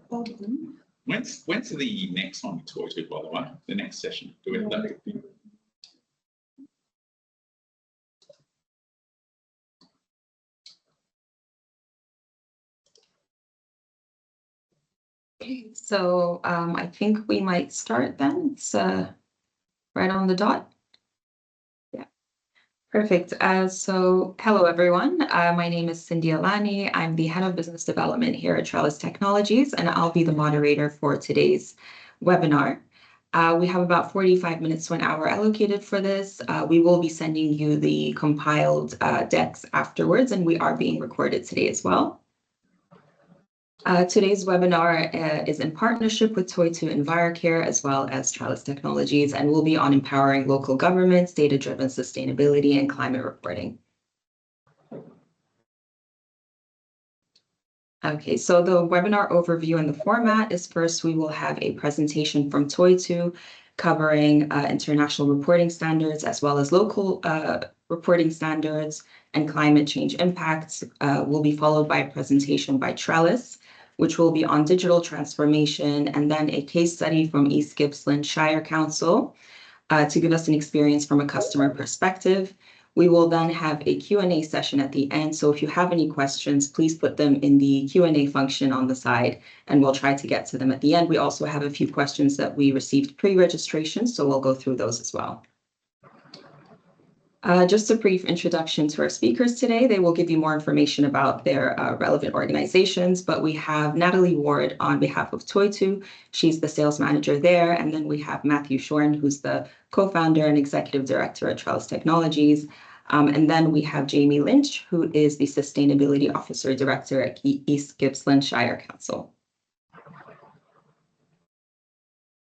When's the next one with Toitū, by the way? The next session? Do we have that? Okay, so I think we might start then. It's right on the dot. Yeah, perfect. So hello, everyone. My name is Cindy Alani. I'm the head of business development here at Trellis Technologies, and I'll be the moderator for today's webinar. We have about 45 minutes to an hour allocated for this. We will be sending you the compiled decks afterwards, and we are being recorded today as well. Today's webinar is in partnership with Toitū Envirocare as well as Trellis Technologies, and will be on empowering local governments, data-driven sustainability, and climate reporting. Okay, so the webinar overview and the format is first we will have a presentation from Toitū covering international reporting standards as well as local reporting standards and climate change impacts. Will be followed by a presentation by Trellis, which will be on digital transformation, and then a case study from East Gippsland Shire Council to give us an experience from a customer perspective. We will then have a Q&A session at the end. So if you have any questions, please put them in the Q&A function on the side, and we'll try to get to them at the end. We also have a few questions that we received pre-registration, so we'll go through those as well. Just a brief introduction to our speakers today. They will give you more information about their relevant organizations, but we have Natalie Ward on behalf of Toitū. She's the sales manager there. And then we have Matthew Shorn, who's the co-founder and executive director at Trellis Technologies. And then we have Jamie Lynch, who is the sustainability officer director at East Gippsland Shire Council.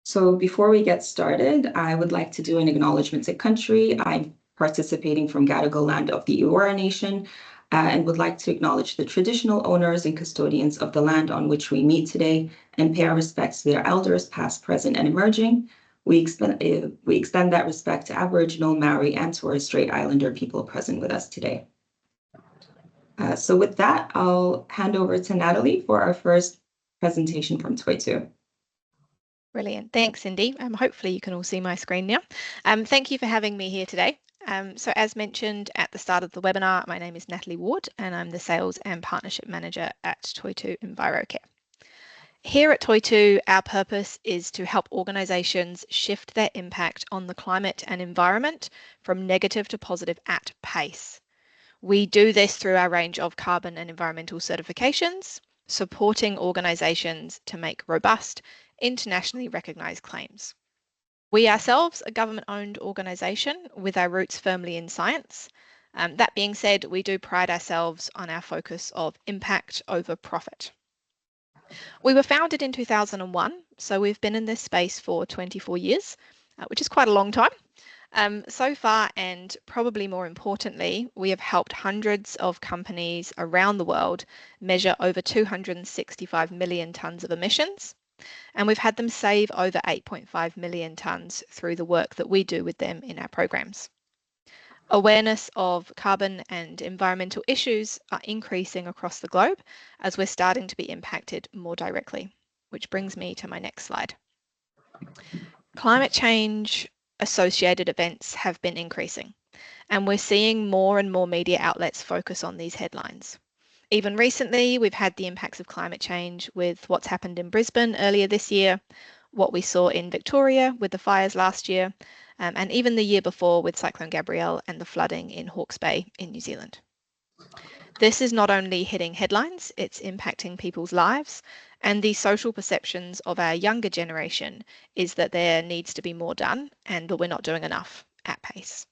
So before we get started, I would like to do an acknowledgement to country. I'm participating from Gadigal land of the Eora Nation, and would like to acknowledge the traditional owners and custodians of the land on which we meet today and pay our respects to their elders, past, present, and emerging. We extend that respect to Aboriginal, Maori, and Torres Strait Islander people present with us today. So with that, I'll hand over to Natalie for our first presentation from Toitū. Brilliant. Thanks, Cindy. Hopefully you can all see my screen now. Thank you for having me here today. So as mentioned at the start of the webinar, my name is Natalie Ward and I'm the Sales and Partnership Manager at Toitū Envirocare. Here at Toitū, our purpose is to help organisations shift their impact on the climate and environment from negative to positive at pace. We do this through our range of carbon and environmental certifications, supporting organisations to make robust, internationally recognised claims. We ourselves are a government-owned organisation with our roots firmly in science. That being said, we do pride ourselves on our focus of impact over profit. We were founded in 2001, so we've been in this space for 24 years, which is quite a long time. So far, and probably more importantly, we have helped hundreds of companies around the world measure over 265 million tonnes of emissions. And we've had them save over 8.5 million tonnes through the work that we do with them in our programs. Awareness of carbon and environmental issues are increasing across the globe as we're starting to be impacted more directly, which brings me to my next slide. Climate change associated events have been increasing, and we're seeing more and more media outlets focus on these headlines. Even recently, we've had the impacts of climate change with what's happened in Brisbane earlier this year, what we saw in Victoria with the fires last year, and even the year before with Cyclone Gabrielle and the flooding in Hawke's Bay in New Zealand. This is not only hitting headlines, it's impacting people's lives, and the social perceptions of our younger generation is that there needs to be more done and that we're not doing enough at pace.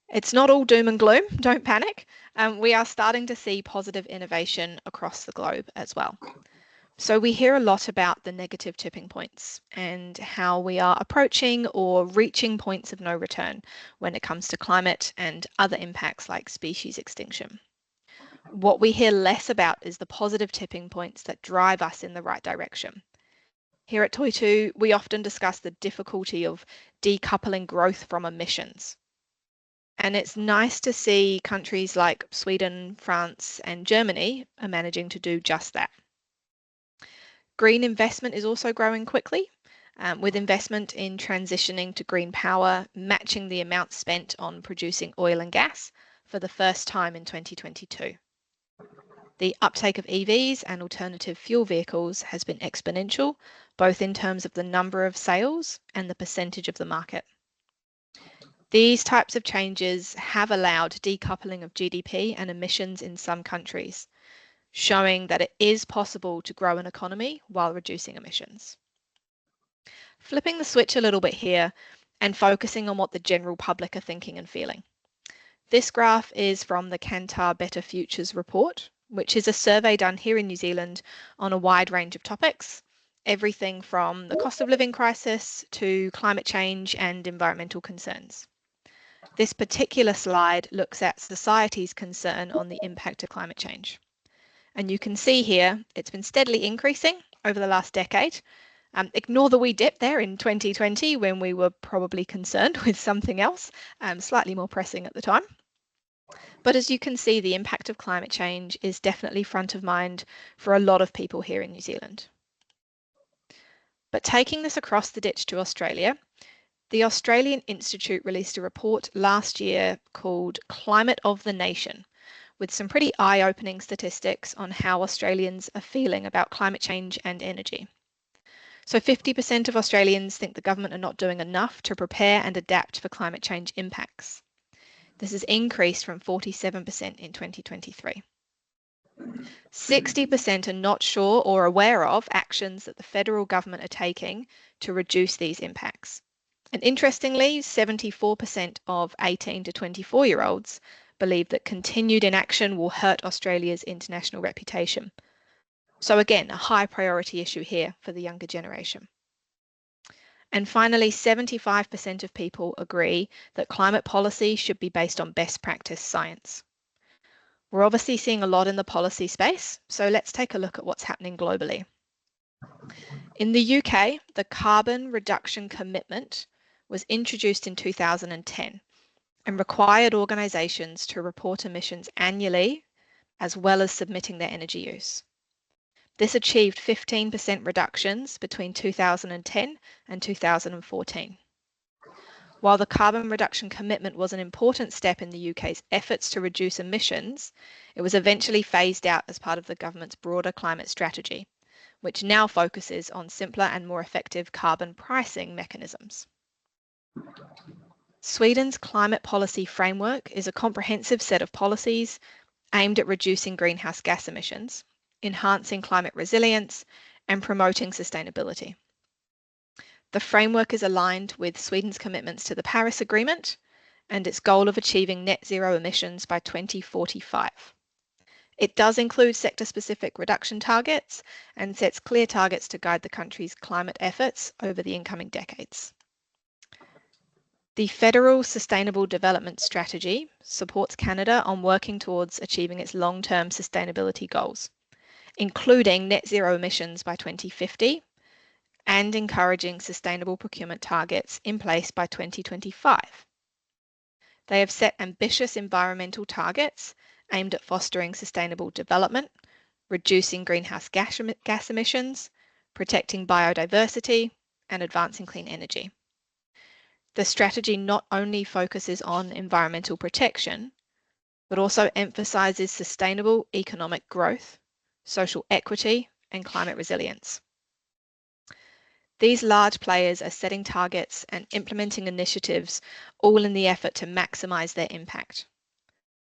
It's not all doom and gloom, don't panic. We are starting to see positive innovation across the globe as well. So we hear a lot about the negative tipping points and how we are approaching or reaching points of no return when it comes to climate and other impacts like species extinction. What we hear less about is the positive tipping points that drive us in the right direction. Here at Toitū, we often discuss the difficulty of decoupling growth from emissions. And it's nice to see countries like Sweden, France, and Germany are managing to do just that. Green investment is also growing quickly, with investment in transitioning to green power matching the amount spent on producing oil and gas for the first time in 2022. The uptake of EVs and alternative fuel vehicles has been exponential, both in terms of the number of sales and the percentage of the market. These types of changes have allowed decoupling of GDP and emissions in some countries, showing that it is possible to grow an economy while reducing emissions. Flipping the switch a little bit here and focusing on what the general public are thinking and feeling. This graph is from the Kantar Better Futures report, which is a survey done here in New Zealand on a wide range of topics, everything from the cost of living crisis to climate change and environmental concerns. This particular slide looks at society's concern on the impact of climate change. And you can see here, it's been steadily increasing over the last decade. Ignore the wee dip there in 2020 when we were probably concerned with something else, slightly more pressing at the time. But as you can see, the impact of climate change is definitely front of mind for a lot of people here in New Zealand. But taking this across the ditch to Australia, the Australian Institute released a report last year called Climate of the Nation, with some pretty eye-opening statistics on how Australians are feeling about climate change and energy. So 50% of Australians think the government are not doing enough to prepare and adapt for climate change impacts. This has increased from 47% in 2023. 60% are not sure or aware of actions that the federal government are taking to reduce these impacts. And interestingly, 74% of 18 to 24-year-olds believe that continued inaction will hurt Australia's international reputation. So again, a high priority issue here for the younger generation. And finally, 75% of people agree that climate policy should be based on best practice science. We're obviously seeing a lot in the policy space, so let's take a look at what's happening globally. In the UK, the carbon reduction commitment was introduced in 2010 and required organisations to report emissions annually as well as submitting their energy use. This achieved 15% reductions between 2010 and 2014. While the carbon reduction commitment was an important step in the UK's efforts to reduce emissions, it was eventually phased out as part of the government's broader climate strategy, which now focuses on simpler and more effective carbon pricing mechanisms. Sweden's climate policy framework is a comprehensive set of policies aimed at reducing greenhouse gas emissions, enhancing climate resilience, and promoting sustainability. The framework is aligned with Sweden's commitments to the Paris Agreement and its goal of achieving net zero emissions by 2045. It does include sector-specific reduction targets and sets clear targets to guide the country's climate efforts over the incoming decades. The Federal Sustainable Development Strategy supports Canada on working towards achieving its long-term sustainability goals, including net zero emissions by 2050 and encouraging sustainable procurement targets in place by 2025. They have set ambitious environmental targets aimed at fostering sustainable development, reducing greenhouse gas emissions, protecting biodiversity, and advancing clean energy. The strategy not only focuses on environmental protection, but also emphasises sustainable economic growth, social equity, and climate resilience. These large players are setting targets and implementing initiatives, all in the effort to maximise their impact.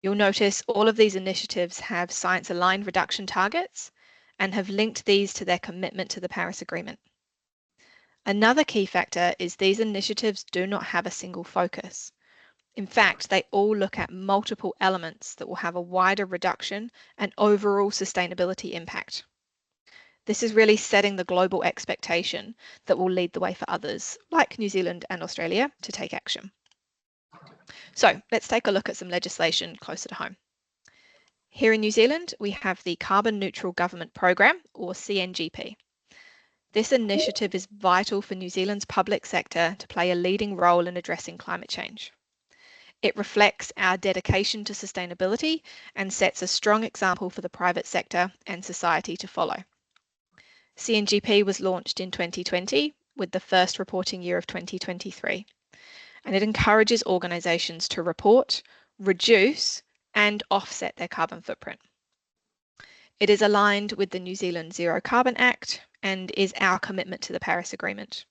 You'll notice all of these initiatives have science-aligned reduction targets and have linked these to their commitment to the Paris Agreement. Another key factor is these initiatives do not have a single focus. In fact, they all look at multiple elements that will have a wider reduction and overall sustainability impact. This is really setting the global expectation that will lead the way for others, like New Zealand and Australia, to take action. So let's take a look at some legislation closer to home. Here in New Zealand, we have the Carbon Neutral Government Programme, or CNGP. This initiative is vital for New Zealand's public sector to play a leading role in addressing climate change. It reflects our dedication to sustainability and sets a strong example for the private sector and society to follow. CNGP was launched in 2020 with the first reporting year of 2023, and it encourages organisations to report, reduce and offset their carbon footprint. It is aligned with the New Zealand Zero Carbon Act and is our commitment to the Paris Agreement.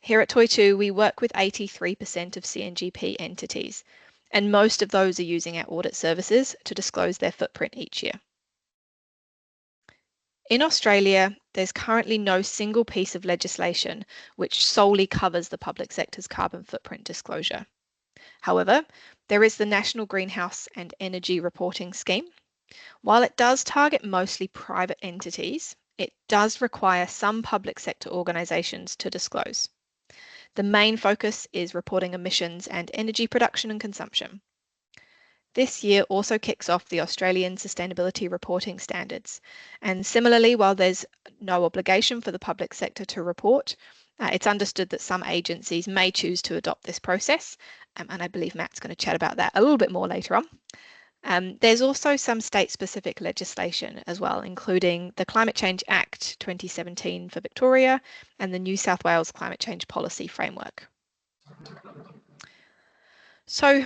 Here at Toitū, we work with 83% of CNGP entities, and most of those are using our audit services to disclose their footprint each year. In Australia, there's currently no single piece of legislation which solely covers the public sector's carbon footprint disclosure. However, there is the National Greenhouse and Energy Reporting Scheme. While it does target mostly private entities, it does require some public sector organisations to disclose. The main focus is reporting emissions and energy production and consumption. This year also kicks off the Australian Sustainability Reporting Standards. And similarly, while there's no obligation for the public sector to report, it's understood that some agencies may choose to adopt this process. And I believe Matt's going to chat about that a little bit more later on. There's also some state-specific legislation as well, including the Climate Change Act 2017 for Victoria and the New South Wales Climate Change Policy Framework. So,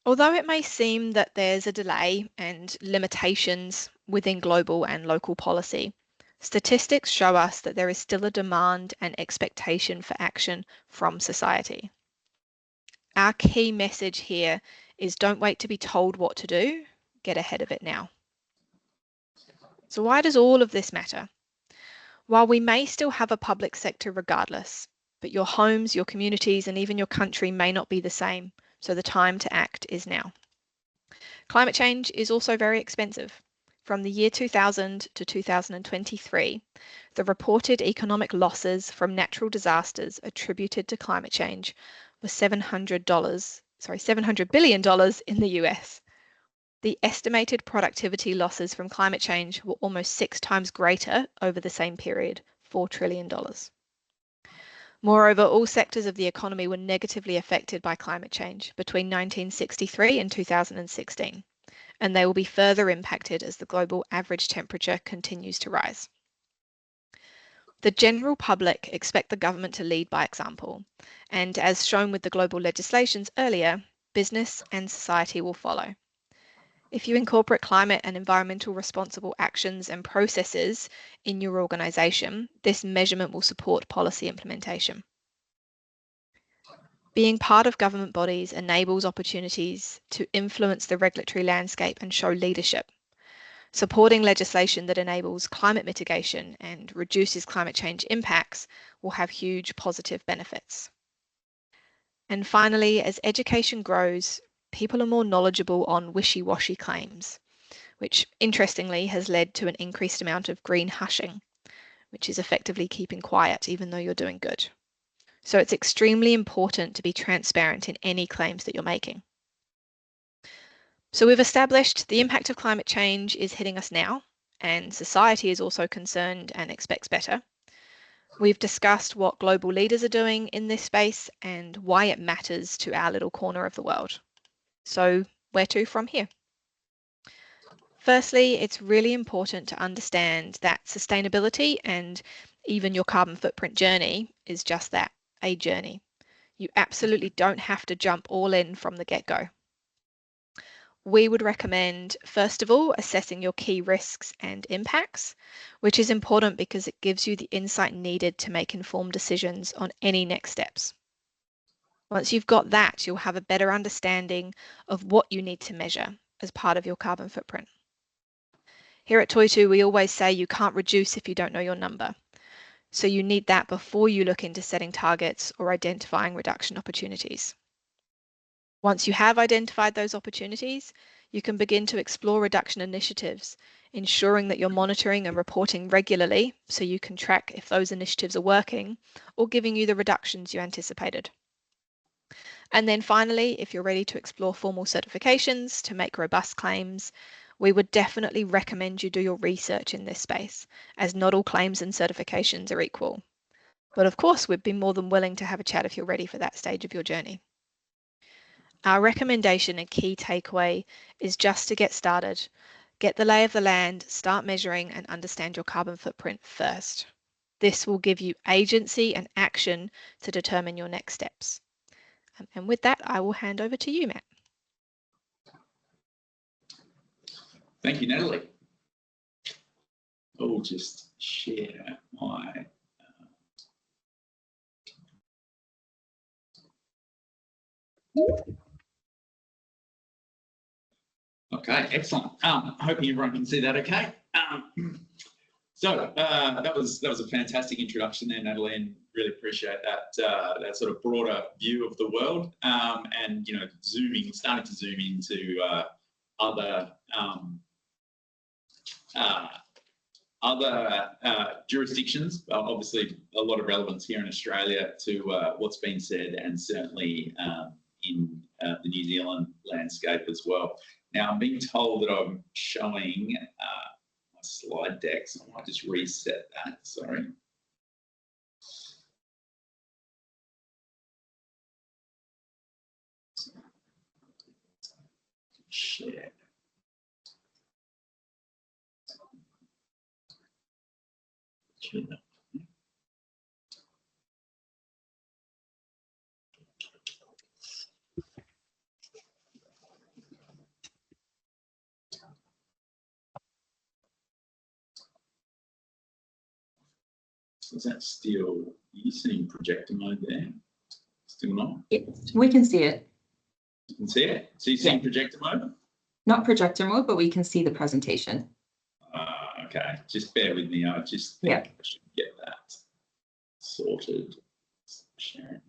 although it may seem that there's a delay and limitations within global and local policy, statistics show us that there is still a demand and expectation for action from society. Our key message here is don't wait to be told what to do, get ahead of it now. So why does all of this matter? While we may still have a public sector regardless, but your homes, your communities, and even your country may not be the same, so the time to act is now. Climate change is also very expensive. From the year 2000 to 2023, the reported economic losses from natural disasters attributed to climate change were $700 billion in the US. The estimated productivity losses from climate change were almost 6 times greater over the same period, $4 trillion. Moreover, all sectors of the economy were negatively affected by climate change between 1963 and 2016, and they will be further impacted as the global average temperature continues to rise. The general public expect the government to lead by example, and as shown with the global legislations earlier, business and society will follow. If you incorporate climate and environmental responsible actions and processes in your organisation, this measurement will support policy implementation. Being part of government bodies enables opportunities to influence the regulatory landscape and show leadership. Supporting legislation that enables climate mitigation and reduces climate change impacts will have huge positive benefits. And finally, as education grows, people are more knowledgeable on wishy-washy claims, which interestingly has led to an increased amount of green hushing, which is effectively keeping quiet even though you're doing good. So it's extremely important to be transparent in any claims that you're making. So we've established the impact of climate change is hitting us now, and society is also concerned and expects better. We've discussed what global leaders are doing in this space and why it matters to our little corner of the world. So where to from here? Firstly, it's really important to understand that sustainability and even your carbon footprint journey is just that, a journey. You absolutely don't have to jump all in from the get-go. We would recommend, first of all, assessing your key risks and impacts, which is important because it gives you the insight needed to make informed decisions on any next steps. Once you've got that, you'll have a better understanding of what you need to measure as part of your carbon footprint. Here at Toitū, we always say you can't reduce if you don't know your number. So you need that before you look into setting targets or identifying reduction opportunities. Once you have identified those opportunities, you can begin to explore reduction initiatives, ensuring that you're monitoring and reporting regularly so you can track if those initiatives are working or giving you the reductions you anticipated. And then finally, if you're ready to explore formal certifications to make robust claims, we would definitely recommend you do your research in this space, as not all claims and certifications are equal. But of course, we'd be more than willing to have a chat if you're ready for that stage of your journey. Our recommendation and key takeaway is just to get started. Get the lay of the land, start measuring and understand your carbon footprint first. This will give you agency and action to determine your next steps. And with that, I will hand over to you, Matt. Thank you, Natalie. I'll just share my okay, excellent. Hoping everyone can see that okay. So that was a fantastic introduction there, Natalie, and really appreciate that that sort of broader view of the world, and you know, starting to zoom into other jurisdictions. Obviously, a lot of relevance here in Australia to what's been said, and certainly in the New Zealand landscape as well. Now, I'm being told that I'm showing my slide deck, so I might just reset that. Sorry. Share. Is that still, are you seeing projector mode there? Still not? Yeah, we can see it. You can see it? So you're seeing projector mode? Not projector mode, but we can see the presentation. Okay, just bear with me. I just think I should get that sorted. Sharing.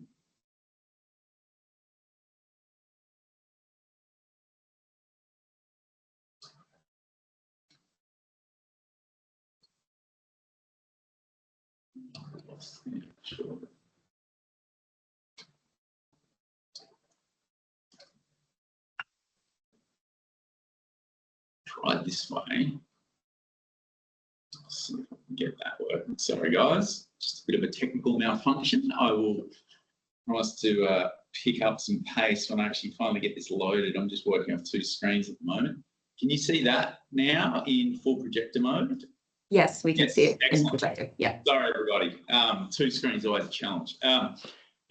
Sure. Try it this way. See if I can get that working. Sorry, guys, just a bit of a technical malfunction. I will promise to pick up some pace when I actually finally get this loaded. I'm just working off two screens at the moment. Can you see that now in full projector mode? Yes, we can see it excellent. in projector. Yeah. Sorry, everybody. Two screens always a challenge.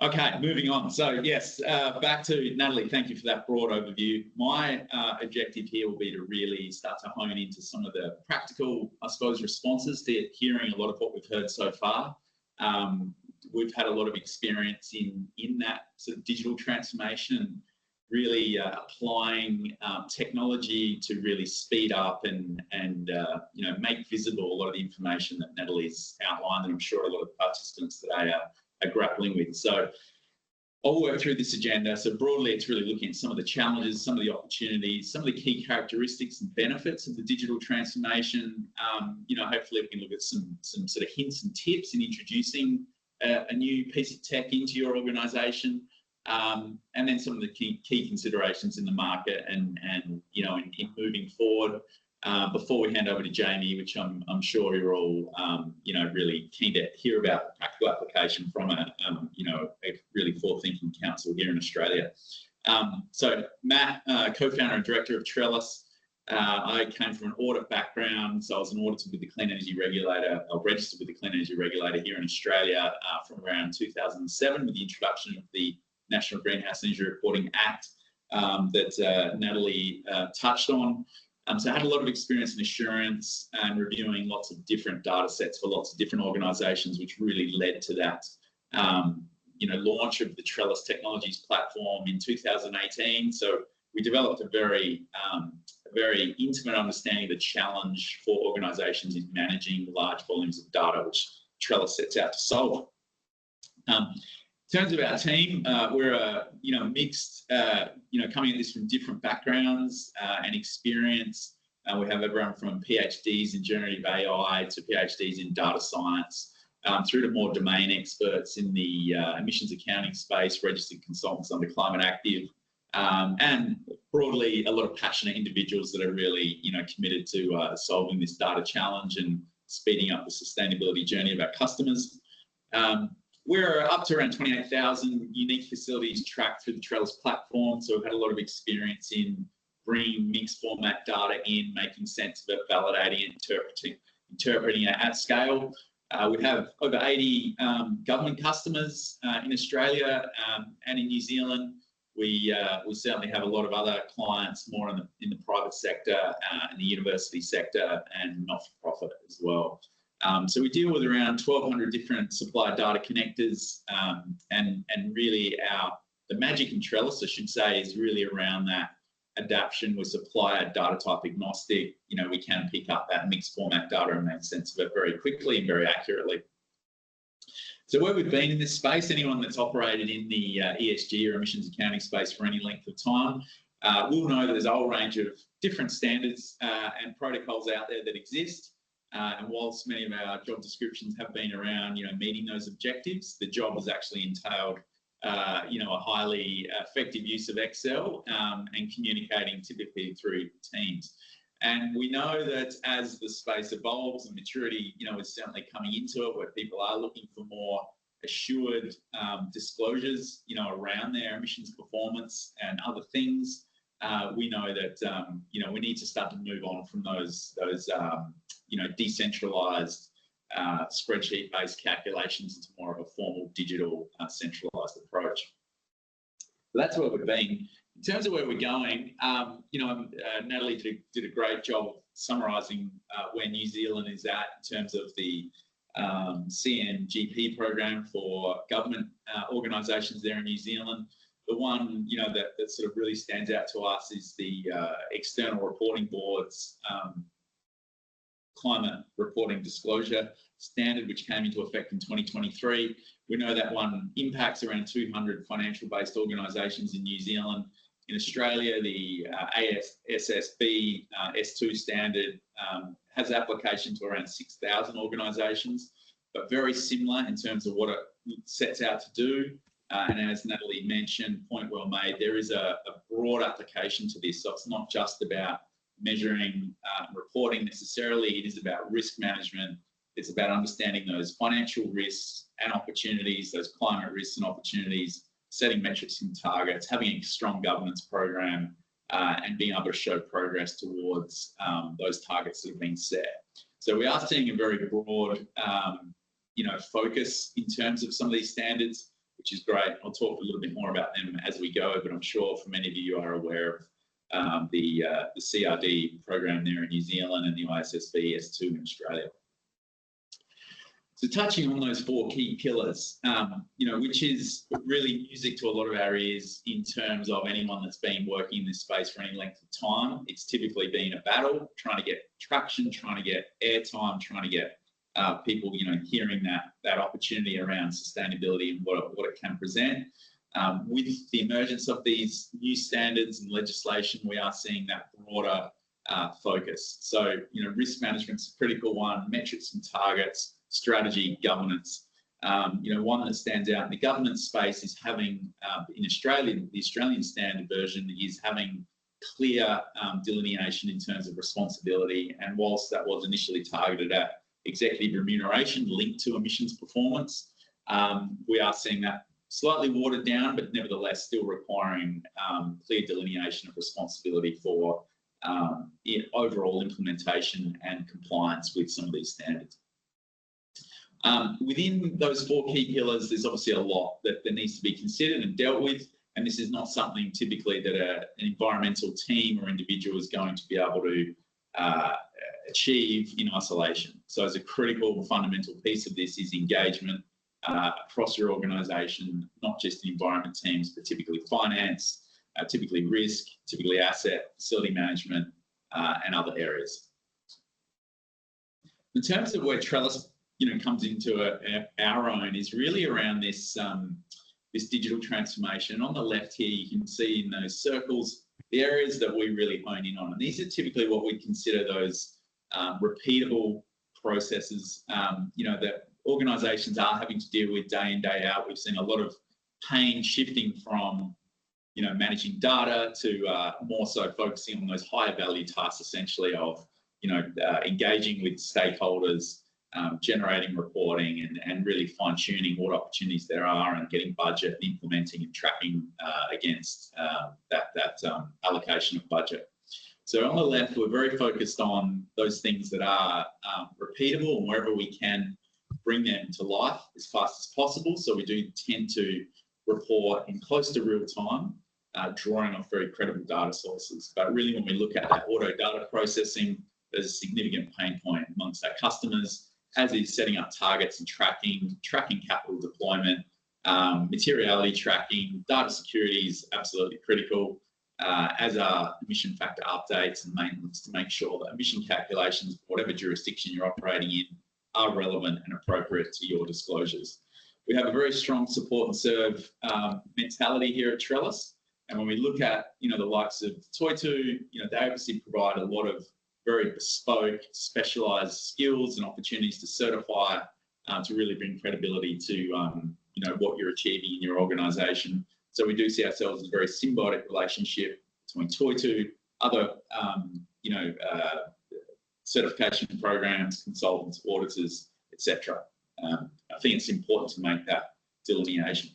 Okay, moving on. So yes, back to Natalie. Thank you for that broad overview. My objective here will be to really start to hone into some of the practical, I suppose, responses to hearing a lot of what we've heard so far. We've had a lot of experience in that sort of digital transformation and really applying technology to really speed up and you know, make visible a lot of the information that Natalie's outlined, and I'm sure a lot of participants today are grappling with. So I'll work through this agenda. So broadly, it's really looking at some of the challenges, some of the opportunities, some of the key characteristics and benefits of the digital transformation. You know, hopefully we can look at some sort of hints and tips in introducing a new piece of tech into your organisation. And then some of the key considerations in the market and you know, in moving forward. Before we hand over to Jamie, which I'm sure you're all you know, really keen to hear about the practical application from a you know, a really forward-thinking council here in Australia. So Matt, co-founder and director of Trellis. I came from an audit background, so I was an auditor with the Clean Energy Regulator, or registered with the Clean Energy Regulator here in Australia from around 2007 with the introduction of the National Greenhouse Energy Reporting Act that Natalie touched on. So I had a lot of experience in assurance and reviewing lots of different data sets for lots of different organisations, which really led to that you know, launch of the Trellis Technologies platform in 2018. So we developed a very intimate understanding of the challenge for organisations in managing large volumes of data, which Trellis sets out to solve. In terms of our team, we're a you know, mixed, you know, coming at this from different backgrounds and experience. We have everyone from PhDs in generative AI to PhDs in data science, through to more domain experts in the emissions accounting space, registered consultants under Climate Active, and broadly a lot of passionate individuals that are really, you know, committed to solving this data challenge and speeding up the sustainability journey of our customers. we're up to around 28,000 unique facilities tracked through the Trellis platform. So we've had a lot of experience in bringing mixed format data in, making sense of it, validating it, interpreting it at scale. We have over 80 government customers in Australia and in New Zealand. We certainly have a lot of other clients more in the private sector, in the university sector, and not-for-profit as well. So we deal with around 1,200 different supplier data connectors, and really the magic in Trellis, I should say, is really around that adaptation with supplier data type agnostic. We can pick up that mixed format data and make sense of it very quickly and very accurately. So where we've been in this space, anyone that's operated in the ESG or emissions accounting space for any length of time will know that there's a whole range of different standards and protocols out there that exist. And whilst many of our job descriptions have been around, meeting those objectives, the job has actually entailed, a highly effective use of Excel and communicating typically through teams. And we know that as the space evolves and maturity, is certainly coming into it, where people are looking for more assured disclosures, around their emissions performance and other things. We know that, we need to start to move on from those decentralized spreadsheet-based calculations into more of a formal digital centralized approach. So that's where we've been. In terms of where we're going, Natalie did a great job of summarising where New Zealand is at in terms of the CNGP program for government organisations there in New Zealand. The one, that sort of really stands out to us is the External Reporting Board's Climate Reporting Disclosure Standard, which came into effect in 2023. We know that one impacts around 200 financial-based organisations in New Zealand. In Australia, the ASSB S2 standard has application to around 6,000 organisations, but very similar in terms of what it sets out to do. And as Natalie mentioned, point well made, there is a broad application to this. So it's not just about measuring reporting necessarily, it is about risk management. It's about understanding those financial risks and opportunities, those climate risks and opportunities, setting metrics and targets, having a strong governance program, and being able to show progress towards those targets that have been set. So we are seeing a very broad, focus in terms of some of these standards, which is great. I'll talk a little bit more about them as we go, but I'm sure for many of you are aware of the CRD program there in New Zealand and the ISSB S2 in Australia. So touching on those four key pillars, which is really music to a lot of our ears in terms of anyone that's been working in this space for any length of time. It's typically been a battle, trying to get traction, trying to get airtime, trying to get people, hearing that opportunity around sustainability and what it can present. With the emergence of these new standards and legislation, we are seeing that broader focus. So, risk management's a critical one, metrics and targets, strategy, governance. One that stands out in the governance space is having, in Australia, the Australian standard version is having clear delineation in terms of responsibility. And whilst that was initially targeted at executive remuneration linked to emissions performance, we are seeing that slightly watered down, but nevertheless still requiring clear delineation of responsibility for overall implementation and compliance with some of these standards. Within those four key pillars, there's obviously a lot that needs to be considered and dealt with, and this is not something typically that an environmental team or individual is going to be able to achieve in isolation. So as a critical fundamental piece of this is engagement across your organisation, not just environment teams, but typically finance, typically risk, typically asset, facility management, and other areas. In terms of where Trellis comes into our own is really around this this digital transformation. On the left here, you can see in those circles the areas that we really hone in on, and these are typically what we consider those repeatable processes, that organisations are having to deal with day in, day out. We've seen a lot of pain shifting from managing data to more so focusing on those higher value tasks, essentially of engaging with stakeholders, generating reporting and really fine-tuning what opportunities there are and getting budget and implementing and tracking against that allocation of budget. So on the left, we're very focused on those things that are repeatable, and wherever we can bring them to life as fast as possible. So we do tend to report in close to real time, drawing off very credible data sources. But really, when we look at that auto data processing, there's a significant pain point amongst our customers, as is setting up targets and tracking capital deployment, materiality tracking. Data security is absolutely critical, as are emission factor updates and maintenance, to make sure that emission calculations, whatever jurisdiction you're operating in, are relevant and appropriate to your disclosures. We have a very strong support and serve mentality here at Trellis. And when we look at, the likes of Toitū, they obviously provide a lot of very bespoke, specialised skills and opportunities to certify, to really bring credibility to, what you're achieving in your organisation. So we do see ourselves as a very symbiotic relationship between Toitū, other, certification programs, consultants, auditors, etc. I think it's important to make that delineation.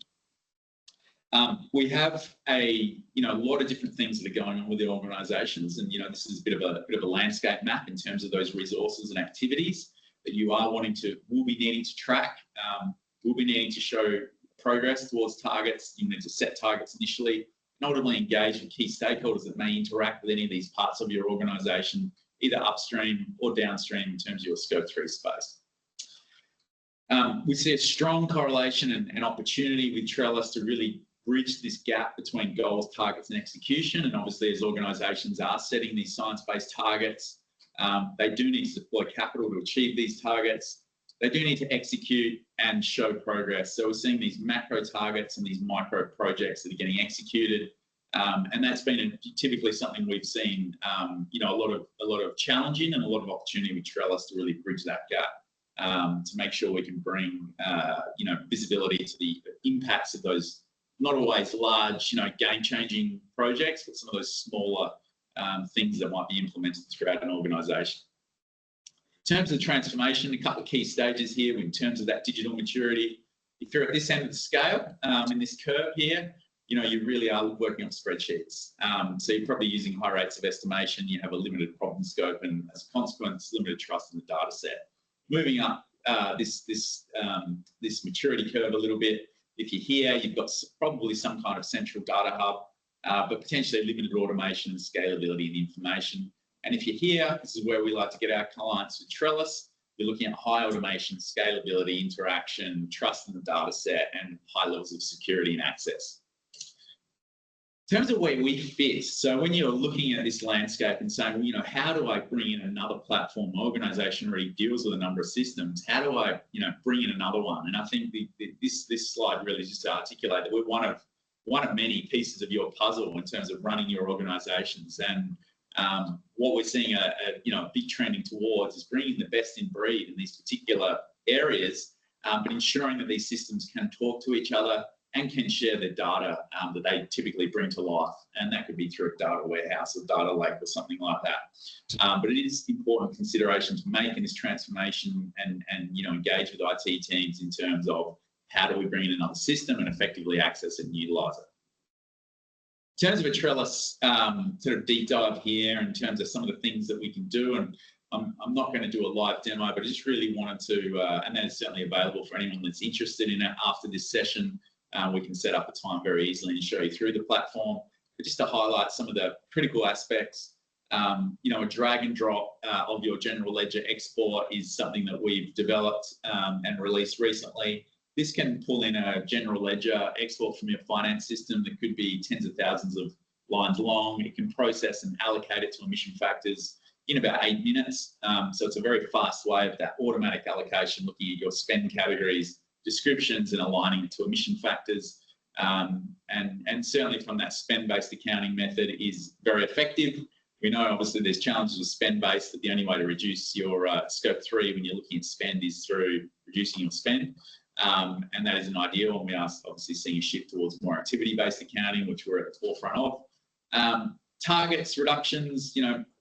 We have a lot of different things that are going on with the organisations, and this is a bit of a landscape map in terms of those resources and activities that you will be needing to track. We'll be needing to show progress towards targets. You need to set targets initially, and ultimately engage with key stakeholders that may interact with any of these parts of your organisation, either upstream or downstream in terms of your Scope 3 space. We see a strong correlation and opportunity with Trellis to really bridge this gap between goals, targets and execution. And obviously, as organisations are setting these science-based targets, they do need to deploy capital to achieve these targets. They do need to execute and show progress. So we're seeing these macro targets and these micro projects that are getting executed. And that's been typically something we've seen, a lot of challenging and a lot of opportunity with Trellis to really bridge that gap, to make sure we can bring, visibility to the impacts of those, not always large, game-changing projects, but some of those smaller things that might be implemented throughout an organisation. In terms of transformation, a couple of key stages here in terms of that digital maturity. If you're at this end of the scale, in this curve here, you really are working on spreadsheets. So you're probably using high rates of estimation. You have a limited problem scope, and as a consequence, limited trust in the data set. Moving up this maturity curve a little bit. If you're here, you've got probably some kind of central data hub, but potentially limited automation and scalability and information. And if you're here, this is where we like to get our clients with Trellis. You're looking at high automation, scalability, interaction, trust in the data set, and high levels of security and access. In terms of where we fit, so when you're looking at this landscape and saying, how do I bring in another platform? My organisation already deals with a number of systems. How do I, bring in another one? And I think this slide really just to articulate that we're one of many pieces of your puzzle in terms of running your organisations. And what we're seeing a big trending towards is bringing the best in breed in these particular areas, but ensuring that these systems can talk to each other and can share their data that they typically bring to life. And that could be through a data warehouse or data lake or something like that. But it is important consideration to make in this transformation and engage with IT teams in terms of how do we bring in another system and effectively access it and utilise it. In terms of a Trellis sort of deep dive here, in terms of some of the things that we can do, and I'm not going to do a live demo, but I just really wanted to, and that is certainly available for anyone that's interested in it after this session. We can set up a time very easily and show you through the platform. But just to highlight some of the critical aspects, a drag and drop of your general ledger export is something that we've developed and released recently. This can pull in a general ledger export from your finance system that could be tens of thousands of lines long. It can process and allocate it to emission factors in about 8 minutes. So it's a very fast way of that automatic allocation, looking at your spend categories, descriptions, and aligning it to emission factors. And certainly from that spend-based accounting method is very effective. We know obviously there's challenges with spend-based, but the only way to reduce your Scope 3 when you're looking at spend is through reducing your spend. And that is an ideal, and we are obviously seeing a shift towards more activity-based accounting, which we're at the forefront of. Targets, reductions,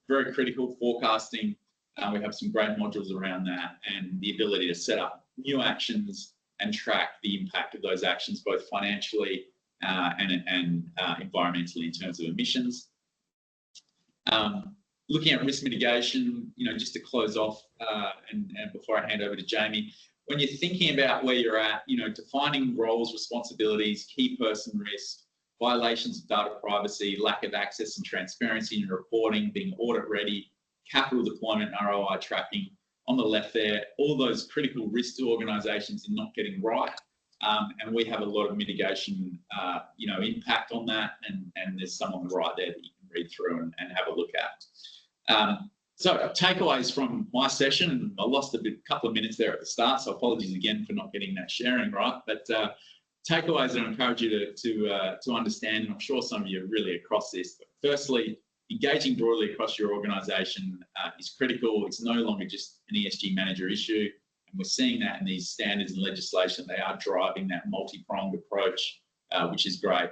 very critical, forecasting, We have some great modules around that, and the ability to set up new actions and track the impact of those actions, both financially and environmentally in terms of emissions. Looking at risk mitigation, just to close off, and before I hand over to Jamie, when you're thinking about where you're at, defining roles, responsibilities, key person risk, violations of data privacy, lack of access and transparency in reporting, being audit ready, capital deployment, ROI tracking. On the left there, all those critical risks to organisations in not getting right, and we have a lot of mitigation, impact on that, and there's some on the right there that you can read through and have a look at. So takeaways from my session, and I lost a couple of minutes there at the start, so apologies again for not getting that sharing right. But takeaways that I encourage you to understand, and I'm sure some of you are really across this. But firstly, engaging broadly across your organisation is critical. It's no longer just an ESG manager issue, and we're seeing that in these standards and legislation. They are driving that multi-pronged approach, which is great.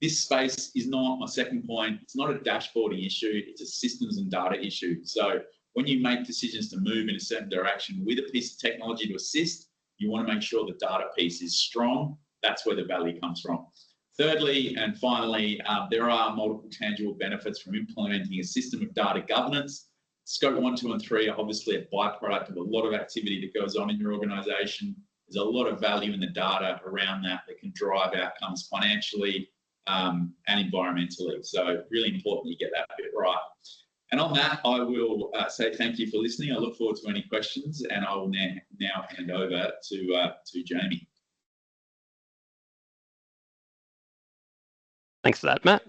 This space is not, my second point, it's not a dashboarding issue, it's a systems and data issue. So when you make decisions to move in a certain direction with a piece of technology to assist, you want to make sure the data piece is strong. That's where the value comes from. Thirdly, and finally, there are multiple tangible benefits from implementing a system of data governance. Scope 1, 2, and 3 are obviously a byproduct of a lot of activity that goes on in your organisation. There's a lot of value in the data around that can drive outcomes financially and environmentally. So really important you get that bit right. And on that, I will say thank you for listening. I look forward to any questions, and I will now hand over to Jamie. Thanks for that, Matt.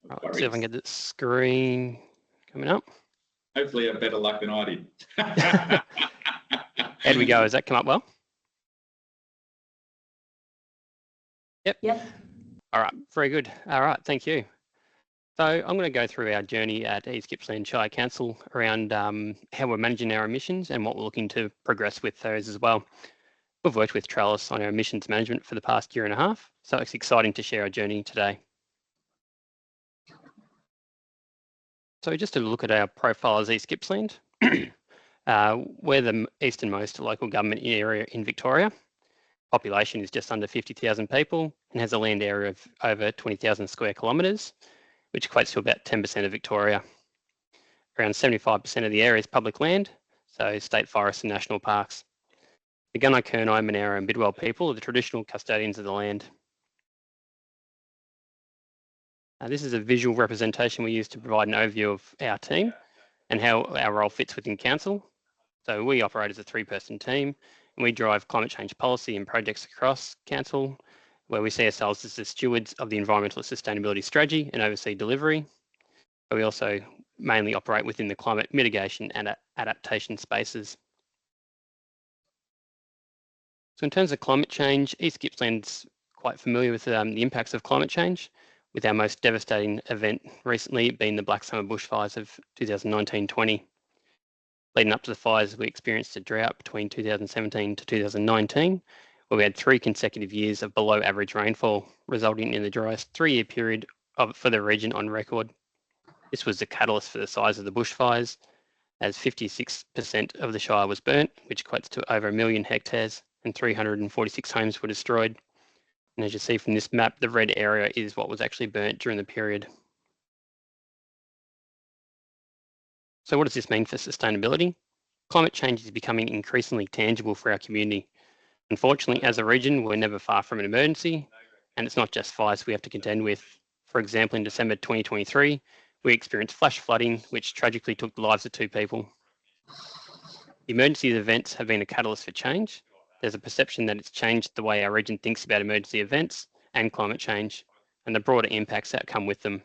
Right, let's see if I can get the screen coming up. Hopefully, I have better luck than I did. There we go. Has that come up well? Yep. Yep. All right, very good. All right, thank you. So I'm going to go through our journey at East Gippsland Shire Council around how we're managing our emissions and what we're looking to progress with those as well. We've worked with Trellis on our emissions management for the past year and a half, so it's exciting to share our journey today. So just to look at our profile as East Gippsland, we're the easternmost local government area in Victoria. Population is just under 50,000 people and has a land area of over 20,000 square kilometres, which equates to about 10% of Victoria. Around 75% of the area is public land, so state forests and national parks. The Gunai, Kurnai, Monaro and Bidwell people are the traditional custodians of the land. This is a visual representation we use to provide an overview of our team and how our role fits within council. So we operate as a 3-person team, and we drive climate change policy and projects across council, where we see ourselves as the stewards of the environmental sustainability strategy and oversee delivery. But we also mainly operate within the climate mitigation and adaptation spaces. So in terms of climate change, East Gippsland's quite familiar with the impacts of climate change, with our most devastating event recently being the Black Summer bushfires of 2019-20. Leading up to the fires, we experienced a drought between 2017 to 2019, where we had 3 consecutive years of below average rainfall, resulting in the driest 3-year period for the region on record. This was the catalyst for the size of the bushfires, as 56% of the Shire was burnt, which equates to over 1 million hectares, and 346 homes were destroyed. And as you see from this map, the red area is what was actually burnt during the period. So what does this mean for sustainability? Climate change is becoming increasingly tangible for our community. Unfortunately, as a region, we're never far from an emergency, and it's not just fires we have to contend with. For example, in December 2023, we experienced flash flooding, which tragically took the lives of 2 people. The emergency events have been a catalyst for change. There's a perception that it's changed the way our region thinks about emergency events and climate change, and the broader impacts that come with them.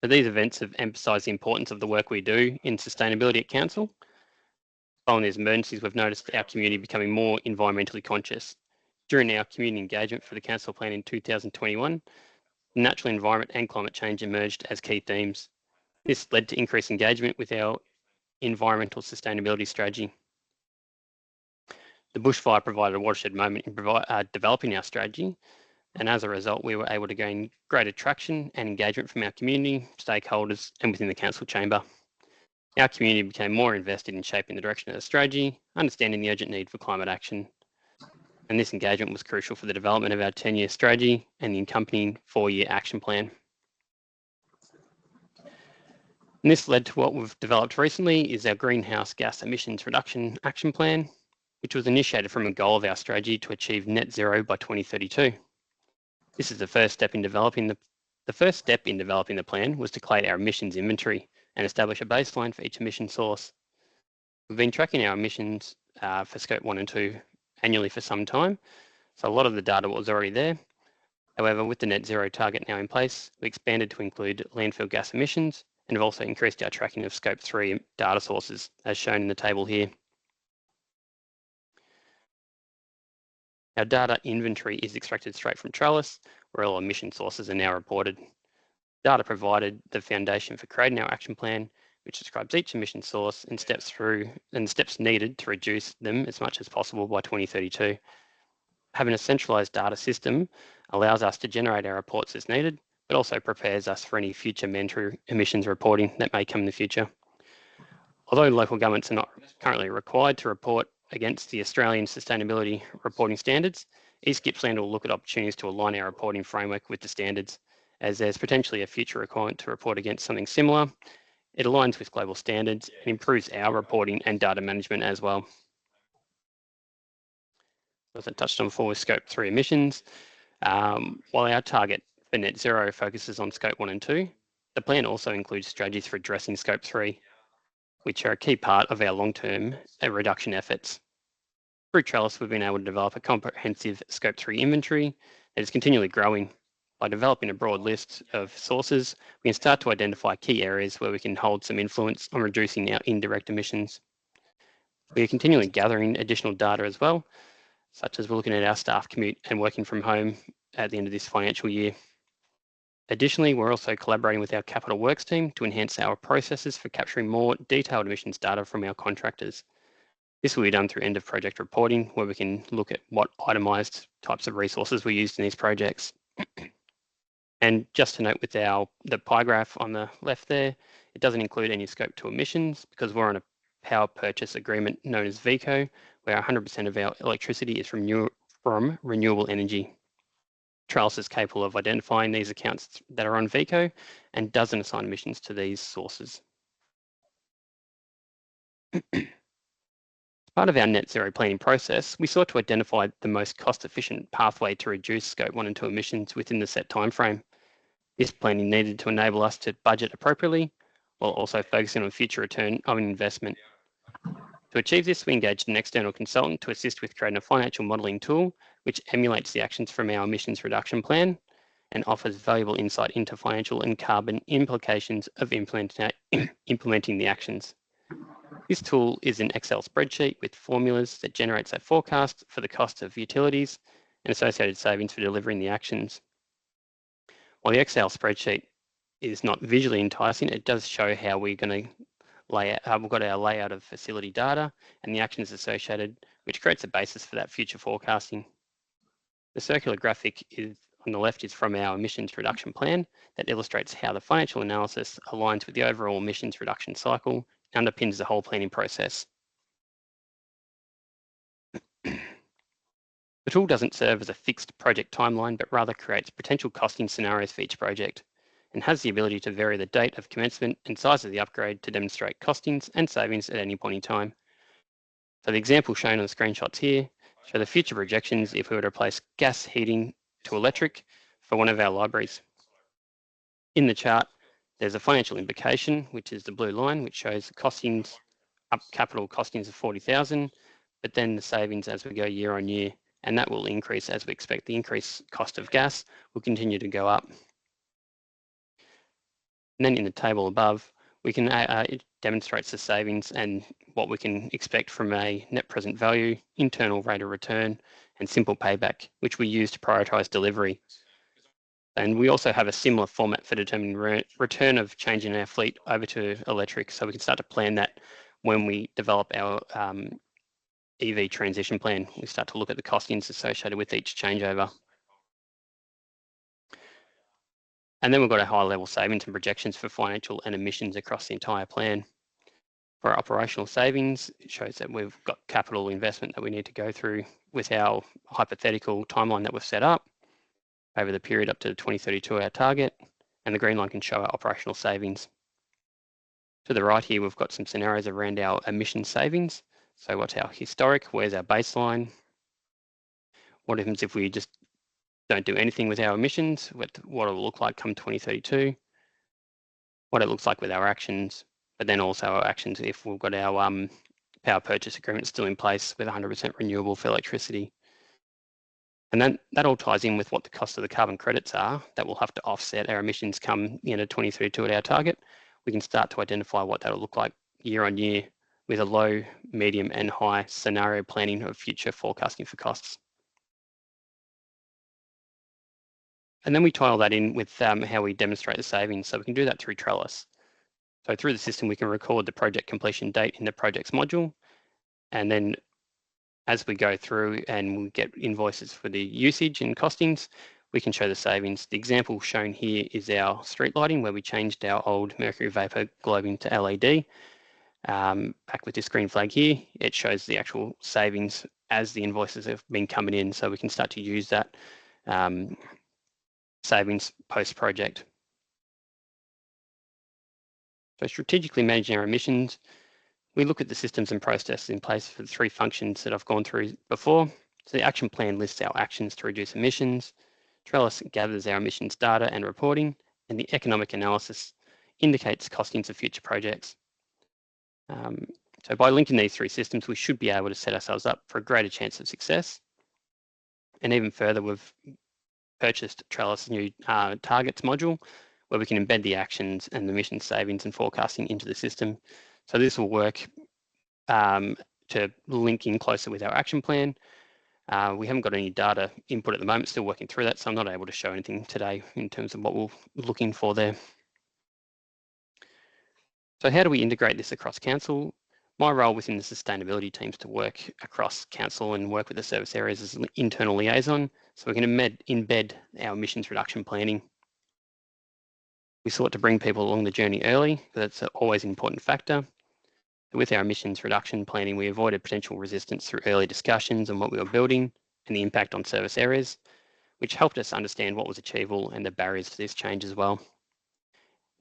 So these events have emphasised the importance of the work we do in sustainability at council. Following these emergencies, we've noticed our community becoming more environmentally conscious. During our community engagement for the council plan in 2021, natural environment and climate change emerged as key themes. This led to increased engagement with our environmental sustainability strategy. The bushfire provided a watershed moment in developing our strategy, and as a result, we were able to gain greater traction and engagement from our community, stakeholders, and within the council chamber. Our community became more invested in shaping the direction of the strategy, understanding the urgent need for climate action. And this engagement was crucial for the development of our 10-year strategy and the accompanying 4-year action plan. And this led to what we've developed recently is our greenhouse gas emissions reduction action plan, which was initiated from a goal of our strategy to achieve net zero by 2032. This is the first step in developing the plan was to collate our emissions inventory and establish a baseline for each emission source. We've been tracking our emissions for scope 1 and 2 annually for some time, so a lot of the data was already there. However, with the net zero target now in place, we expanded to include landfill gas emissions and have also increased our tracking of scope 3 data sources as shown in the table here. Our data inventory is extracted straight from Trellis, where all emission sources are now reported. Data provided the foundation for creating our action plan, which describes each emission source and steps needed to reduce them as much as possible by 2032. Having a centralised data system allows us to generate our reports as needed, but also prepares us for any future mandatory emissions reporting that may come in the future. Although local governments are not currently required to report against the Australian Sustainability Reporting Standards, East Gippsland will look at opportunities to align our reporting framework with the standards, as there's potentially a future requirement to report against something similar. It aligns with global standards and improves our reporting and data management as well. As I touched on before with scope 3 emissions, while our target for net zero focuses on scope 1 and 2, the plan also includes strategies for addressing scope 3, which are a key part of our long-term reduction efforts. Through Trellis, we've been able to develop a comprehensive scope 3 inventory that is continually growing. By developing a broad list of sources, we can start to identify key areas where we can hold some influence on reducing our indirect emissions. We are continually gathering additional data as well, such as we're looking at our staff commute and working from home at the end of this financial year. Additionally, we're also collaborating with our capital works team to enhance our processes for capturing more detailed emissions data from our contractors. This will be done through end of project reporting, where we can look at what itemised types of resources we used in these projects. And just to note with the pie graph on the left there, it doesn't include any scope 2 emissions because we're on a power purchase agreement known as VECO, where 100% of our electricity is from renewable energy. Trellis is capable of identifying these accounts that are on VECO and doesn't assign emissions to these sources. As part of our net zero planning process, we sought to identify the most cost-efficient pathway to reduce scope 1 and 2 emissions within the set timeframe. This planning needed to enable us to budget appropriately while also focusing on future return of investment. To achieve this, we engaged an external consultant to assist with creating a financial modelling tool which emulates the actions from our emissions reduction plan and offers valuable insight into financial and carbon implications of implementing the actions. This tool is an Excel spreadsheet with formulas that generates a forecast for the cost of utilities and associated savings for delivering the actions. While the Excel spreadsheet is not visually enticing, it does show how we're going to lay out, we've got our layout of facility data and the actions associated, which creates a basis for that future forecasting. The circular graphic on the left is from our emissions reduction plan that illustrates how the financial analysis aligns with the overall emissions reduction cycle and underpins the whole planning process. The tool doesn't serve as a fixed project timeline, but rather creates potential costing scenarios for each project and has the ability to vary the date of commencement and size of the upgrade to demonstrate costings and savings at any point in time. So the example shown on the screenshots here show the future projections if we were to replace gas heating to electric for one of our libraries. In the chart, there's a financial implication, which is the blue line, which shows the costings, capital costings of 40,000, but then the savings as we go year on year, and that will increase as we expect the increased cost of gas will continue to go up. And then in the table above, we can it demonstrates the savings and what we can expect from a net present value, internal rate of return, and simple payback, which we use to prioritise delivery. And we also have a similar format for determining return of changing our fleet over to electric, so we can start to plan that when we develop our EV transition plan. We start to look at the costings associated with each changeover. And then we've got a high level savings and projections for financial and emissions across the entire plan. For our operational savings, it shows that we've got capital investment that we need to go through with our hypothetical timeline that we've set up over the period up to 2032, our target, and the green line can show our operational savings. To the right here, we've got some scenarios around our emission savings. So what's our historic? Where's our baseline? What happens if we just don't do anything with our emissions? What it'll look like come 2032? What it looks like with our actions, but then also our actions if we've got our power purchase agreement still in place with 100% renewable for electricity. And then that all ties in with what the cost of the carbon credits are that will have to offset our emissions come the end of 2032 at our target. We can start to identify what that'll look like year on year with a low, medium and high scenario planning of future forecasting for costs. And then we tie all that in with how we demonstrate the savings. So we can do that through Trellis. So through the system, we can record the project completion date in the projects module. And then as we go through and we get invoices for the usage and costings, we can show the savings. The example shown here is our street lighting, where we changed our old mercury vapor globing to LED. Back with this green flag here, it shows the actual savings as the invoices have been coming in. So we can start to use that savings post-project. So strategically managing our emissions, we look at the systems and processes in place for the three functions that I've gone through before. So the action plan lists our actions to reduce emissions, Trellis gathers our emissions data and reporting, and the economic analysis indicates costings of future projects. So by linking these three systems, we should be able to set ourselves up for a greater chance of success. And even further, we've purchased Trellis' new targets module, where we can embed the actions and the emission savings and forecasting into the system. So this will work to link in closer with our action plan. We haven't got any data input at the moment, still working through that, so I'm not able to show anything today in terms of what we're looking for there. So how do we integrate this across council? My role within the sustainability team is to work across council and work with the service areas as an internal liaison, so we can embed our emissions reduction planning. We sought to bring people along the journey early, because that's always an important factor. With our emissions reduction planning, we avoided potential resistance through early discussions on what we were building and the impact on service areas, which helped us understand what was achievable and the barriers to this change as well.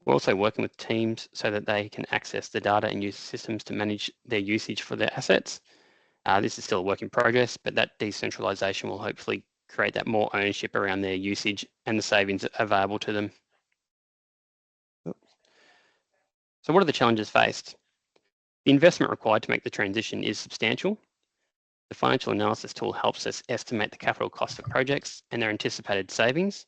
We're also working with teams so that they can access the data and use systems to manage their usage for their assets. This is still a work in progress, but that decentralisation will hopefully create that more ownership around their usage and the savings available to them. So what are the challenges faced? The investment required to make the transition is substantial. The financial analysis tool helps us estimate the capital cost of projects and their anticipated savings,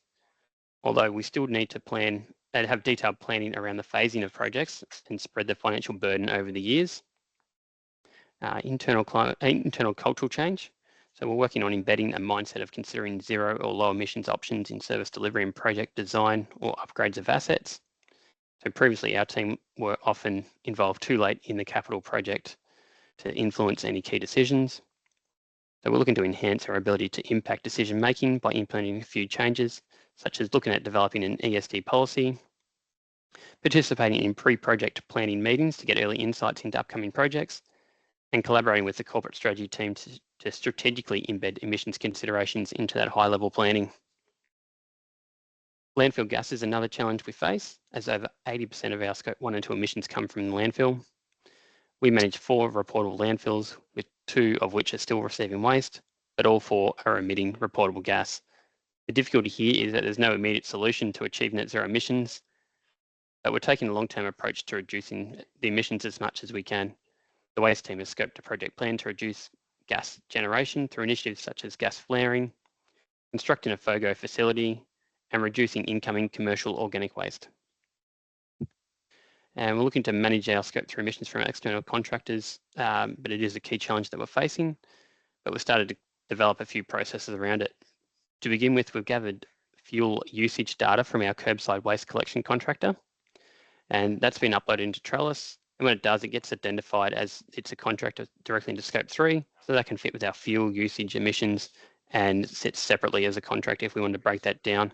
although we still need to plan and have detailed planning around the phasing of projects and spread the financial burden over the years. Internal cultural change. So we're working on embedding a mindset of considering zero or low emissions options in service delivery and project design or upgrades of assets. So previously our team were often involved too late in the capital project to influence any key decisions. So we're looking to enhance our ability to impact decision making by implementing a few changes, such as looking at developing an ESD policy, participating in pre-project planning meetings to get early insights into upcoming projects, and collaborating with the corporate strategy team to strategically embed emissions considerations into that high-level planning. Landfill gas is another challenge we face, as over 80% of our Scope 1 and 2 emissions come from the landfill. We manage 4 reportable landfills, with 2 of which are still receiving waste, but all 4 are emitting reportable gas. The difficulty here is that there's no immediate solution to achieve net zero emissions, but we're taking a long-term approach to reducing the emissions as much as we can. The waste team has scoped a project plan to reduce gas generation through initiatives such as gas flaring, constructing a FOGO facility, and reducing incoming commercial organic waste. And we're looking to manage our Scope 3 emissions from external contractors, but it is a key challenge that we're facing, but we've started to develop a few processes around it. To begin with, we've gathered fuel usage data from our curbside waste collection contractor, and that's been uploaded into Trellis. And when it does, it gets identified as it's a contractor directly into Scope 3, so that can fit with our fuel usage emissions and sits separately as a contract if we want to break that down.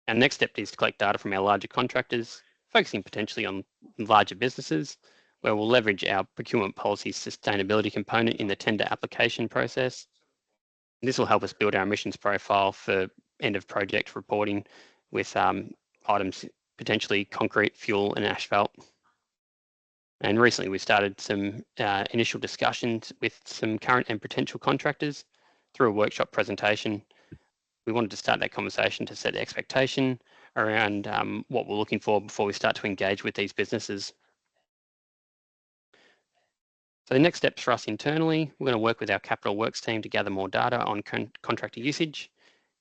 Our next step is to collect data from our larger contractors focusing potentially on larger businesses, where we'll leverage our procurement policy sustainability component in the tender application process. And this will help us build our emissions profile for end of project reporting with items potentially concrete, fuel and asphalt. And recently we started some initial discussions with some current and potential contractors through a workshop presentation. We wanted to start that conversation to set the expectation around what we're looking for before we start to engage with these businesses. So the next steps for us internally, we're going to work with our capital works team to gather more data on contractor usage.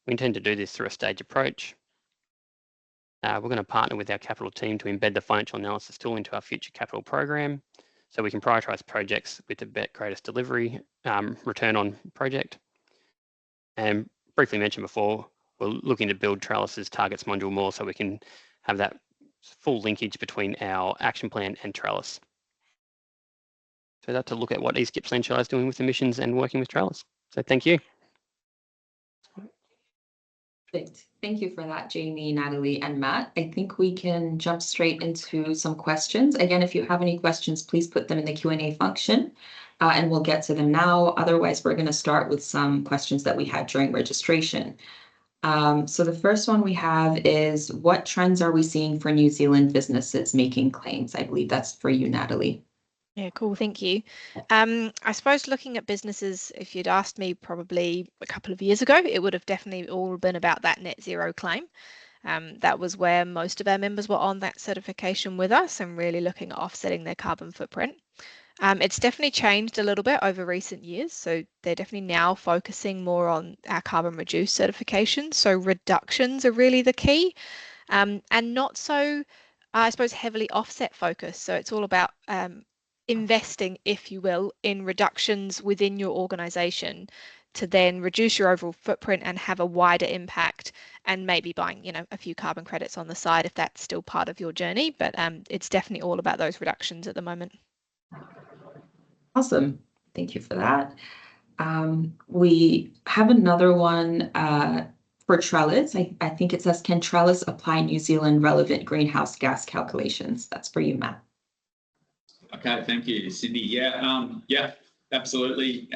We intend to do this through a stage approach. We're going to partner with our capital team to embed the financial analysis tool into our future capital program so we can prioritise projects with the greatest delivery return on project. And briefly mentioned before, we're looking to build Trellis's targets module more so we can have that full linkage between our action plan and Trellis. So that's to look at what East Gippsland Shire is doing with emissions and working with Trellis. So thank you. Perfect. Thank you for that, Jamie, Natalie, and Matt. I think we can jump straight into some questions. Again, if you have any questions, please put them in the Q&A function and we'll get to them now. Otherwise, we're going to start with some questions that we had during registration. So the first one we have is, what trends are we seeing for New Zealand businesses making claims? I believe that's for you, Natalie. Yeah, cool. Thank you. I suppose looking at businesses, if you'd asked me probably a couple of years ago, it would have definitely all been about that net zero claim. That was where most of our members were on that certification with us and really looking at offsetting their carbon footprint. It's definitely changed a little bit over recent years. So they're definitely now focusing more on our carbon reduced certification. So reductions are really the key and not so, I suppose, heavily offset focused. So it's all about investing, if you will, in reductions within your organization to then reduce your overall footprint and have a wider impact, and maybe buying, you know, a few carbon credits on the side if that's still part of your journey. But it's definitely all about those reductions at the moment. Awesome. Thank you for that. We have another one for Trellis. I think it says, can Trellis apply New Zealand relevant greenhouse gas calculations? That's for you, Matt. Okay, thank you, Cindy. Yeah, absolutely.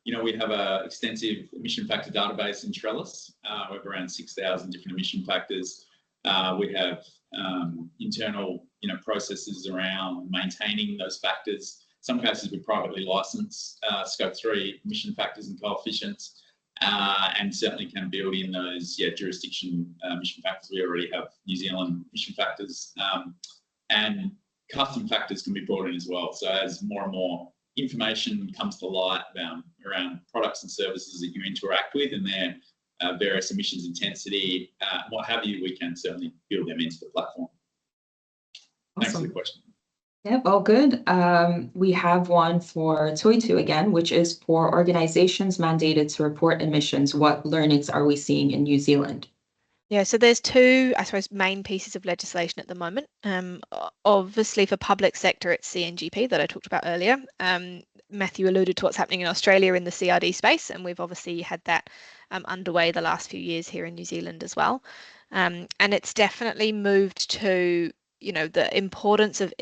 You know, we have an extensive emission factor database in Trellis. We have around 6,000 different emission factors. We have internal, you know, processes around maintaining those factors. Some cases we privately license scope 3 emission factors and coefficients, and certainly can build in those jurisdiction emission factors. We already have New Zealand emission factors, and custom factors can be brought in as well. So as more and more information comes to light around products and services that you interact with and their various emissions intensity, what have you, we can certainly build them into the platform. Awesome. Thanks for the question. Yep, all good. We have one for Toitū again, which is for organizations mandated to report emissions. What learnings are we seeing in New Zealand? Yeah, so there's two, I suppose, main pieces of legislation at the moment. Obviously, for public sector, it's CNGP that I talked about earlier. Matthew alluded to what's happening in Australia in the CRD space, and we've obviously had that underway the last few years here in New Zealand as well. And it's definitely moved to, you know, the importance of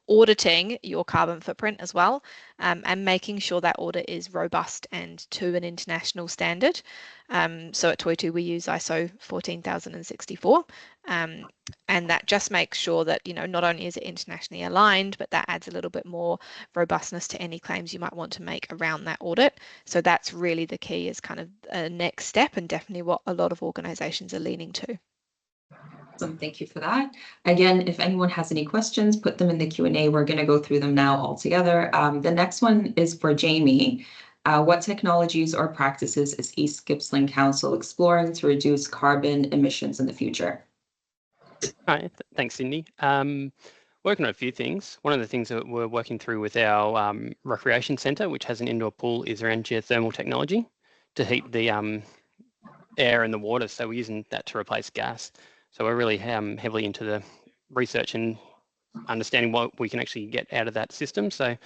auditing your carbon footprint as well, and making sure that audit is robust and to an international standard. So at Toitū we use ISO 14064, and that just makes sure that, you know, not only is it internationally aligned, but that adds a little bit more robustness to any claims you might want to make around that audit. So that's really the key, is kind of a next step, and definitely what a lot of organizations are leaning to. Awesome, thank you for that. Again, if anyone has any questions, put them in the Q&A. We're going to go through them now all together. The next one is for Jamie. What technologies or practices is East Gippsland Council exploring to reduce carbon emissions in the future? Hi, thanks, Cindy. Working on a few things. One of the things that we're working through with our recreation centre, which has an indoor pool, is around geothermal technology to heat the air and the water. So we're using that to replace gas. So we're really heavily into the research and understanding what we can actually get out of that system. So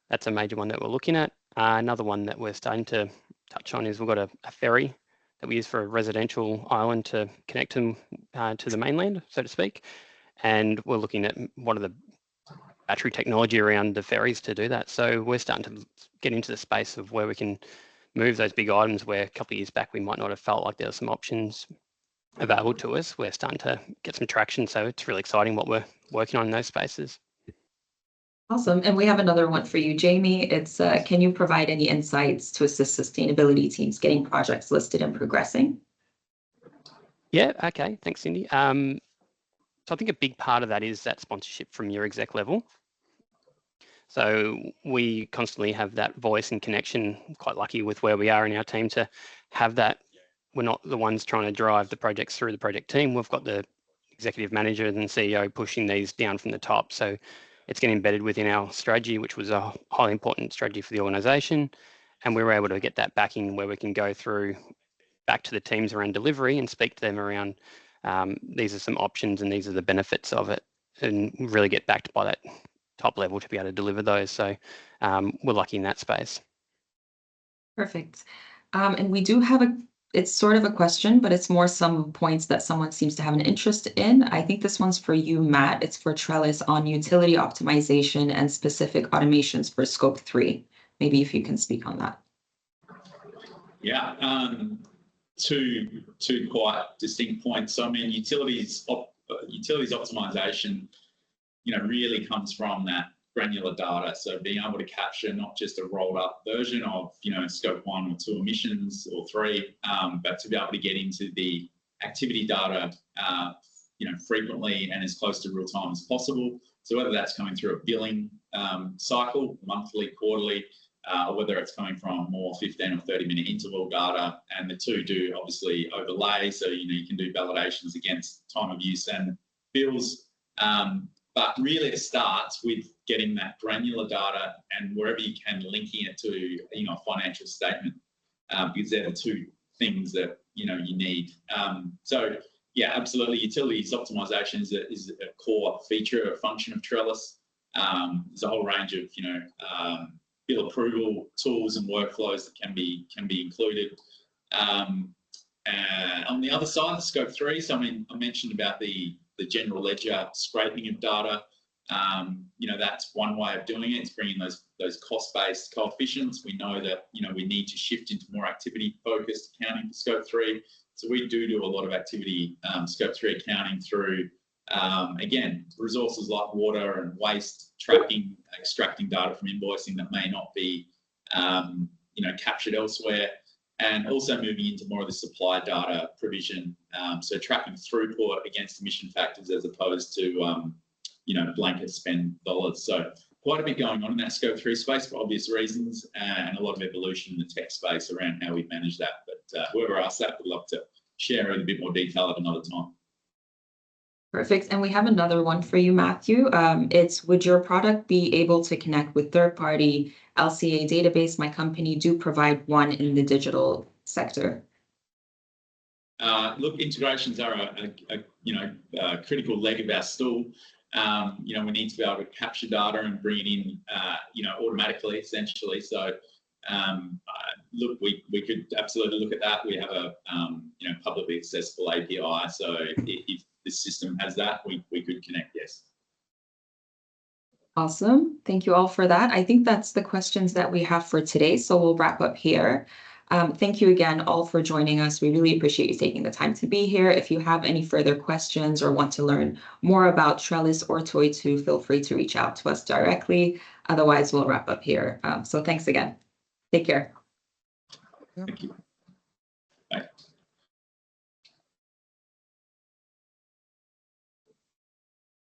that's a major one that we're looking at. Another one that we're starting to touch on is we've got a ferry that we use for a residential island to connect them to the mainland, so to speak. And we're looking at what are the battery technology around the ferries to do that. So we're starting to get into the space of where we can move those big items where a couple of years back we might not have felt like there were some options available to us. We're starting to get some traction, so it's really exciting what we're working on in those spaces. Awesome. And we have another one for you, Jamie. It's can you provide any insights to assist sustainability teams getting projects listed and progressing? Yeah, okay. Thanks, Cindy. So I think a big part of that is that sponsorship from your exec level. So we constantly have that voice and connection, quite lucky with where we are in our team to have that. We're not the ones trying to drive the projects through the project team. We've got the executive manager and CEO pushing these down from the top. So it's getting embedded within our strategy, which was a highly important strategy for the organisation. And we were able to get that backing where we can go through back to the teams around delivery and speak to them around these are some options and these are the benefits of it, and really get backed by that top level to be able to deliver those. So we're lucky in that space. Perfect. And we do have it's sort of a question, but it's more some points that someone seems to have an interest in. I think this one's for you, Matt. It's for Trellis on utility optimization and specific automations for scope 3. Maybe if you can speak on that. Yeah, two quite distinct points. So I mean, utilities optimization, really comes from that granular data. So being able to capture not just a rolled up version of, scope 1 or 2 emissions or 3, but to be able to get into the activity data, frequently and as close to real time as possible. So whether that's coming through a billing cycle, monthly, quarterly, or whether it's coming from more 15 or 30-minute interval data, and the two do obviously overlay. So, you can do validations against time of use and bills. But really it starts with getting that granular data and wherever you can linking it to, a financial statement, because they're the two things that, you need. So yeah, absolutely. Utilities optimization is a core feature, a function of Trellis. There's a whole range of, bill approval tools and workflows that can be included. And on the other side, the scope 3. So I mentioned about the general ledger scraping of data. That's one way of doing it. It's bringing those cost-based coefficients. We know that we need to shift into more activity-focused accounting for scope 3. So we do a lot of activity scope 3 accounting through again, resources like water and waste tracking, extracting data from invoicing that may not be, captured elsewhere, and also moving into more of the supply data provision. So tracking throughput against emission factors as opposed to, blanket spend dollars. So quite a bit going on in that scope 3 space for obvious reasons, and a lot of evolution in the tech space around how we manage that. But whoever asked that would love to share in a bit more detail at another time. Perfect. And we have another one for you, Matthew. It's, would your product be able to connect with third-party LCA database? My company do provide one in the digital sector. Look, integrations are a critical leg of our stool. We need to be able to capture data and bring it in, automatically, essentially. So, look, we could absolutely look at that. We have a, publicly accessible API. So if the system has that, we could connect, yes. Awesome. Thank you all for that. I think that's the questions that we have for today. So we'll wrap up here. Thank you again all for joining us. We really appreciate you taking the time to be here. If you have any further questions or want to learn more about Trellis or Toitū, feel free to reach out to us directly. Otherwise, we'll wrap up here. So thanks again. Take care. Thank you. Bye.